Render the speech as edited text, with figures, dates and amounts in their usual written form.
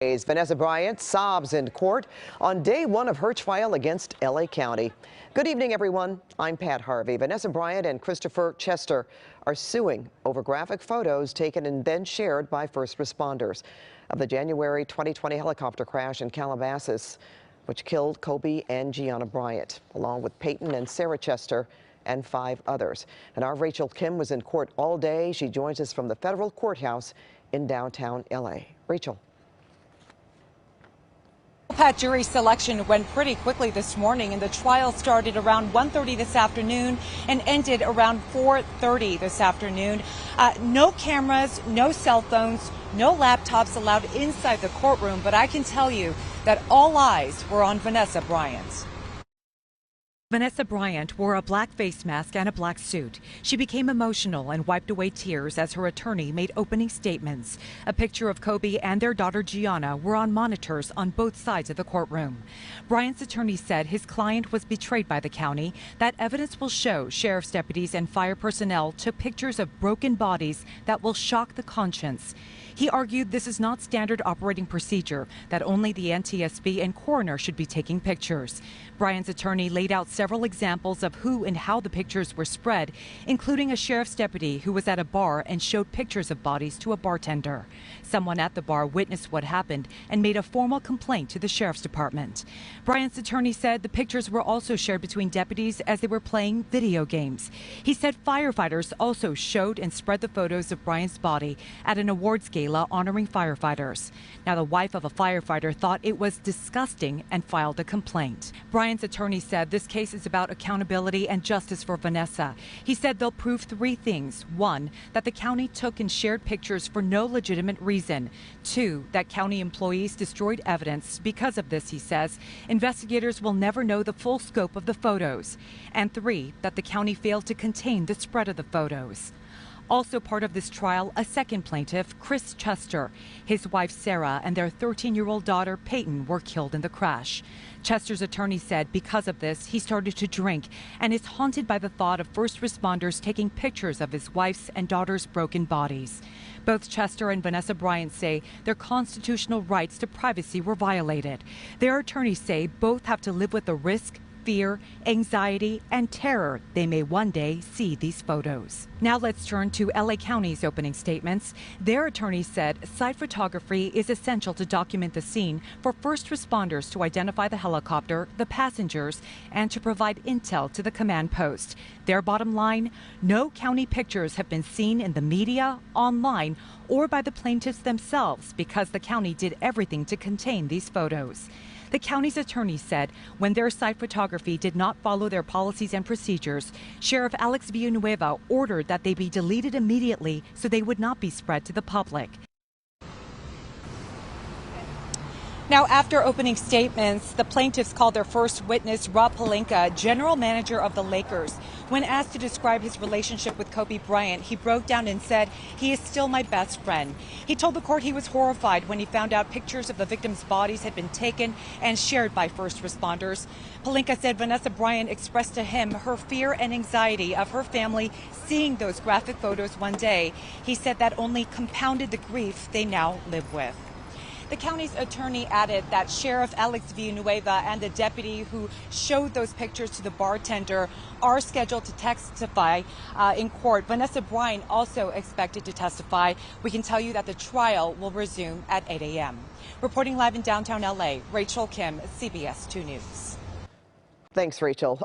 Vanessa Bryant sobs in court on day one of her trial against LA County. Good evening, everyone. I'm Pat Harvey. Vanessa Bryant and Christopher Chester are suing over graphic photos taken and then shared by first responders of the January 2020 helicopter crash in Calabasas, which killed Kobe and Gianna Bryant, along with Peyton and Sarah Chester and 5 others. And our Rachel Kim was in court all day. She joins us from the federal courthouse in downtown LA. Rachel. Pat, jury selection went pretty quickly this morning, and the trial started around 1:30 this afternoon and ended around 4:30 this afternoon. No cameras, no cell phones, no laptops allowed inside the courtroom, but I can tell you that all eyes were on Vanessa Bryant. Vanessa Bryant wore a black face mask and a black suit. She became emotional and wiped away tears as her attorney made opening statements. A picture of Kobe and their daughter Gianna were on monitors on both sides of the courtroom. Bryant's attorney said his client was betrayed by the county. That evidence will show sheriff's deputies and fire personnel took pictures of broken bodies that will shock the conscience. He argued this is not standard operating procedure, that only the NTSB and coroner should be taking pictures. Bryant's attorney laid out several examples of who and how the pictures were spread, including a sheriff's deputy who was at a bar and showed pictures of bodies to a bartender. Someone at the bar witnessed what happened and made a formal complaint to the sheriff's department. Bryant's attorney said the pictures were also shared between deputies as they were playing video games. He said firefighters also showed and spread the photos of Bryant's body at an awards gala honoring firefighters. Now, the wife of a firefighter thought it was disgusting and filed a complaint. Bryant's attorney said this case is about accountability and justice for Vanessa. He said they'll prove 3 things. 1, that the county took and shared pictures for no legitimate reason. 2, that county employees destroyed evidence. Because of this, he says, investigators will never know the full scope of the photos. And 3, that the county failed to contain the spread of the photos. Also part of this trial, a second plaintiff, Chris Chester. His wife, Sarah, and their 13-year-old daughter, Peyton, were killed in the crash. Chester's attorney said because of this, he started to drink and is haunted by the thought of first responders taking pictures of his wife's and daughter's broken bodies. Both Chester and Vanessa Bryant say their constitutional rights to privacy were violated. Their attorneys say both have to live with the risk, fear, anxiety, and terror they may one day see these photos. Now let's turn to LA County's opening statements. Their attorney said site photography is essential to document the scene for first responders to identify the helicopter, the passengers, and to provide intel to the command post. Their bottom line, no county pictures have been seen in the media, online, or by the plaintiffs themselves because the county did everything to contain these photos. The county's attorney said when their site photography did not follow their policies and procedures, Sheriff Alex Villanueva ordered that they be deleted immediately so they would not be spread to the public. Now, after opening statements, the plaintiffs called their first witness, Rob Pelinka, general manager of the Lakers. When asked to describe his relationship with Kobe Bryant, he broke down and said, "He is still my best friend." He told the court he was horrified when he found out pictures of the victims' bodies had been taken and shared by first responders. Pelinka said Vanessa Bryant expressed to him her fear and anxiety of her family seeing those graphic photos one day. He said that only compounded the grief they now live with. The county's attorney added that Sheriff Alex Villanueva and the deputy who showed those pictures to the bartender are scheduled to testify in court. Vanessa Bryant also expected to testify. We can tell you that the trial will resume at 8 a.m. Reporting live in downtown LA, Rachel Kim, CBS 2 News. Thanks, Rachel.